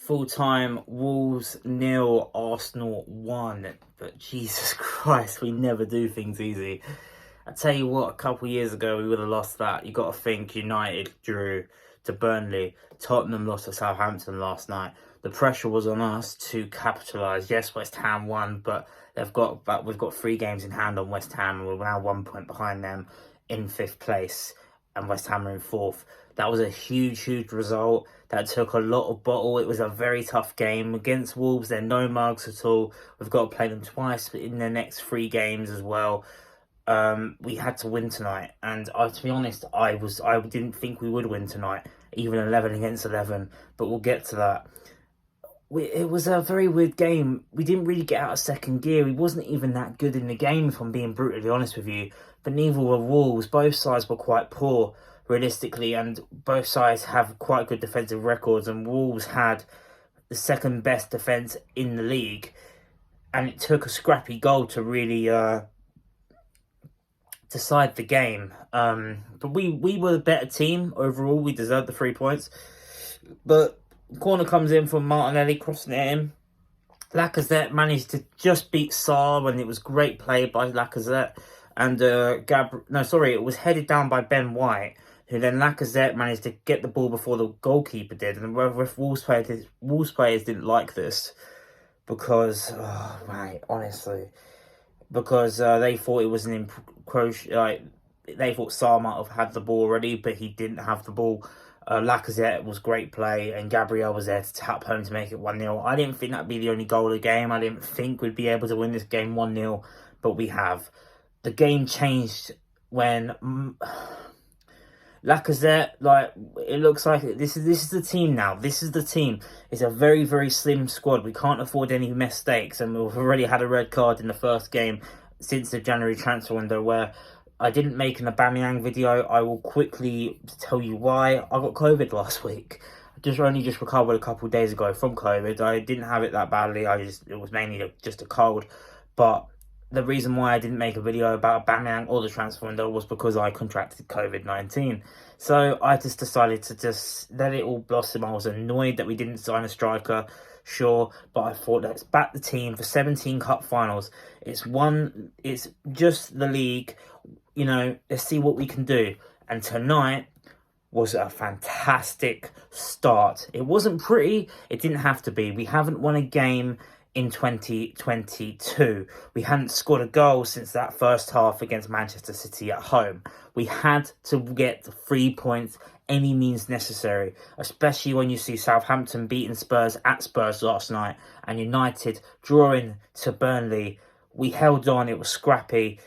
Full time, Wolves 0, Arsenal 1. But Jesus Christ, we never do things easy. I tell you what, a couple of years ago we would have lost that. You got to think United drew to Burnley, Tottenham lost to Southampton last night. The pressure was on us to capitalise. Yes, West Ham won, but we've got 3 games in hand on West Ham, and we're now 1 point behind them in 5th place, and West Ham are in 4th. That was a huge result. That took a lot of bottle. It was a very tough game. Against Wolves, they're no mugs at all. We've got to play them twice in the next 3 games as well. We had to win tonight. And to be honest, I didn't think we would win tonight, even 11 against 11. But we'll get to that. It was a very weird game. We didn't really get out of second gear. We wasn't even that good in the game, if I'm being brutally honest with you. But neither were Wolves. Both sides were quite poor, realistically, and both sides have quite good defensive records, and Wolves had the second best defence in the league, and it took a scrappy goal to really decide the game. But we were the better team overall. We deserved the 3 points, but corner comes in from Martinelli, crossing it in. Lacazette managed to just beat Sarr when it was great play by Lacazette. And it was headed down by Ben White, who then Lacazette managed to get the ball before the goalkeeper did. And the Wolves players didn't like this because, because they thought it was an encroach. They thought Sarr might have had the ball already, but he didn't have the ball. Lacazette was great play, and Gabriel was there to tap home to make it 1-0. I didn't think that'd be the only goal of the game. I didn't think we'd be able to win this game 1-0, but we have. The game changed when Lacazette, it looks like this is the team now. This is the team. It's a very slim squad. We can't afford any mistakes, and we've already had a red card in the first game since the January transfer window, where I didn't make an Aubameyang video. I will quickly tell you why. I got COVID last week. I just recovered a couple of days ago from COVID. I didn't have it that badly. It was mainly just a cold, but the reason why I didn't make a video about Aubameyang or the transfer window was because I contracted COVID-19. So I just decided to just let it all blossom. I was annoyed that we didn't sign a striker, sure, but I thought, let's back the team for 17 cup finals. It's just the league, let's see what we can do. And tonight was a fantastic start. It wasn't pretty, it didn't have to be. We haven't won a game in 2022. We hadn't scored a goal since that first half against Manchester City at home. We had to get 3 points any means necessary, especially when you see Southampton beating Spurs at Spurs last night and United drawing to Burnley. We held on, it was scrappy.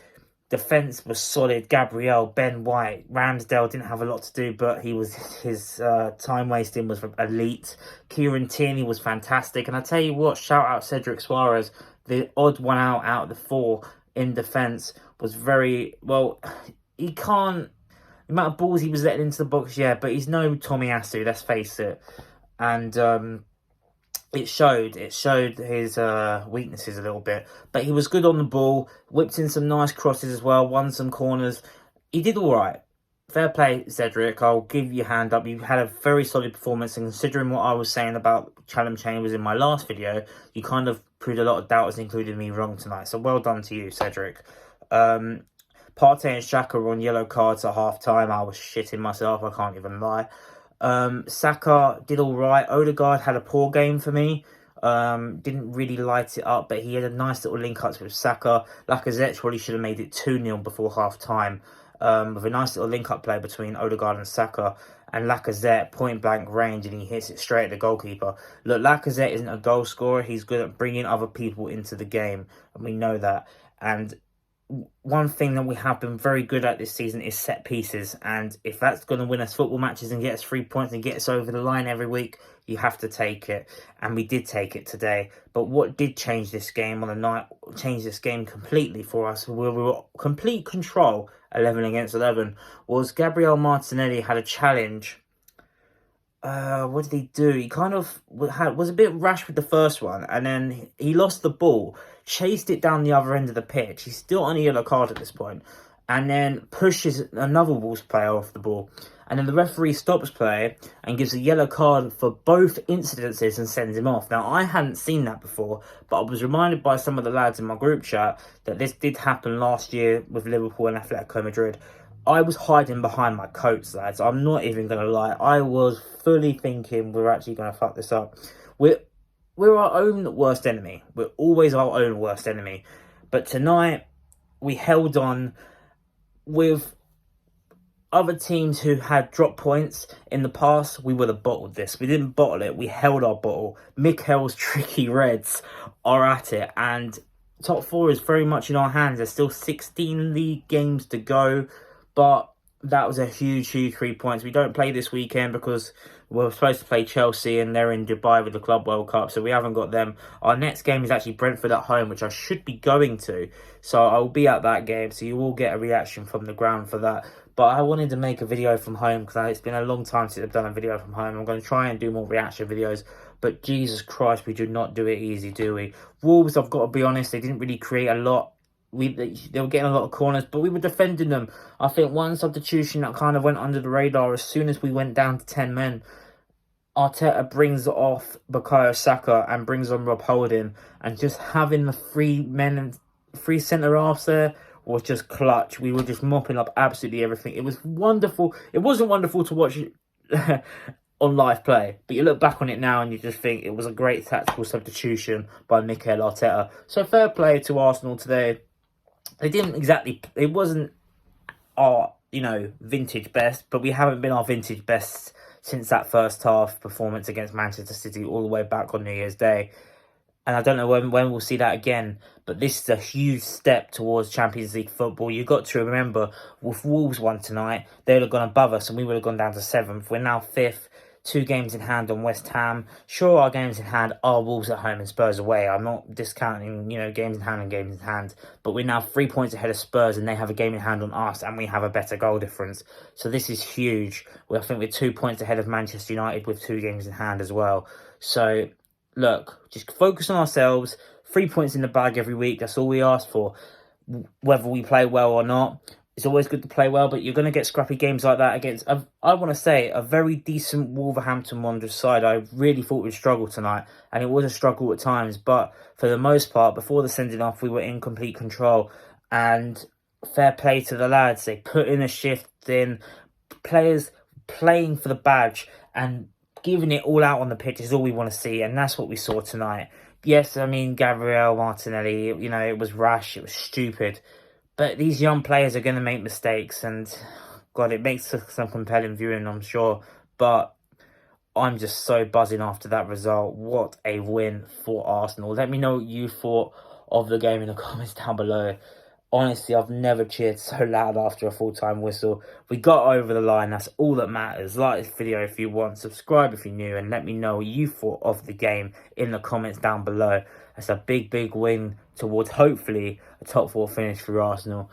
Defence was solid. Gabriel, Ben White, Ramsdale didn't have a lot to do, but his time wasting was elite. Kieran Tierney was fantastic, and I tell you what, shout out Cedric Suarez. The odd one out of the 4 in defence was very well. He can't. The amount of balls he was letting into the box, yeah, but he's no Tomiyasu. Let's face it, and it showed his weaknesses a little bit, but he was good on the ball, whipped in some nice crosses as well, won some corners. He did all right. Fair play, Cedric. I'll give you a hand up. You had a very solid performance, and considering what I was saying about Callum Chambers in my last video, you kind of proved a lot of doubters, including me, wrong tonight. So well done to you, Cedric. Partey and Xhaka were on yellow cards at half-time. I was shitting myself, I can't even lie. Saka did all right. Odegaard had a poor game for me. Didn't really light it up, but he had a nice little link-ups with Saka. Lacazette probably should have made it 2-0 before half-time, with a nice little link-up play between Odegaard and Saka. And Lacazette, point-blank range, and he hits it straight at the goalkeeper. Look, Lacazette isn't a goal scorer. He's good at bringing other people into the game, and we know that. And one thing that we have been very good at this season is set pieces, and if that's going to win us football matches and get us 3 points and get us over the line every week, you have to take it, and we did take it today. But what did change this game on the night, change this game completely for us, where we were complete control 11 against 11, was Gabriel Martinelli had a challenge. What did he do? He kind of was a bit rash with the first one, and then he lost the ball, chased it down the other end of the pitch. He's still on a yellow card at this point, and then pushes another Wolves player off the ball. and then the referee stops play and gives a yellow card for both incidences and sends him off. Now, I hadn't seen that before, but I was reminded by some of the lads in my group chat that this did happen last year with Liverpool and Atletico Madrid. I was hiding behind my coats, lads. I'm not even going to lie. I was fully thinking we're actually going to fuck this up. We're our own worst enemy. We're always our own worst enemy. But tonight, we held on with other teams who had drop points in the past. We would have bottled this. We didn't bottle it. We held our bottle. Mikel'S tricky Reds are at it. And top four is very much in our hands. There's still 16 league games to go. But that was a huge 3 points. We don't play this weekend because we're supposed to play Chelsea and they're in Dubai with the Club World Cup, so we haven't got them. Our next game is actually Brentford at home, which I should be going to. So I'll be at that game, so you will get a reaction from the ground for that. But I wanted to make a video from home because it's been a long time since I've done a video from home. I'm going to try and do more reaction videos. But Jesus Christ, we do not do it easy, do we? Wolves, I've got to be honest, they didn't really create a lot. They were getting a lot of corners, but we were defending them. I think one substitution that kind of went under the radar, as soon as we went down to 10 men, Arteta brings off Bukayo Saka and brings on Rob Holding, and just having the 3 men and 3 centre-halves there was just clutch. We were just mopping up absolutely everything. It was wonderful. It wasn't wonderful to watch on live play, but you look back on it now and you just think it was a great tactical substitution by Mikel Arteta. So fair play to Arsenal today. They didn't exactly, it wasn't our, vintage best, but we haven't been our vintage best since that first half performance against Manchester City all the way back on New Year's Day. And I don't know when we'll see that again, but this is a huge step towards Champions League football. You've got to remember, if Wolves won tonight, they would have gone above us and we would have gone down to 7th. We're now 5th. 2 games in hand on West Ham. Sure, our games in hand are Wolves at home and Spurs away. I'm not discounting, games in hand and games in hand. But we're now 3 points ahead of Spurs and they have a game in hand on us and we have a better goal difference. So this is huge. I think we're 2 points ahead of Manchester United with 2 games in hand as well. So, look, just focus on ourselves. 3 points in the bag every week. That's all we ask for. Whether we play well or not. It's always good to play well, but you're going to get scrappy games like that against, I want to say, a very decent Wolverhampton Wanderers side. I really thought we'd struggle tonight, and it was a struggle at times. But for the most part, before the sending off, we were in complete control. And fair play to the lads. They put in a shift in. Players playing for the badge and giving it all out on the pitch is all we want to see, and that's what we saw tonight. Yes, Gabriel Martinelli, it was rash, it was stupid. But these young players are going to make mistakes, and God, it makes some compelling viewing, I'm sure. But I'm just so buzzing after that result. What a win for Arsenal. Let me know what you thought of the game in the comments down below. Honestly, I've never cheered so loud after a full-time whistle. We got over the line. That's all that matters. Like this video if you want. Subscribe if you're new. And let me know what you thought of the game in the comments down below. That's a big, big win towards, hopefully, a top 4 finish for Arsenal.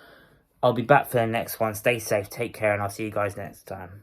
I'll be back for the next one. Stay safe. Take care. And I'll see you guys next time.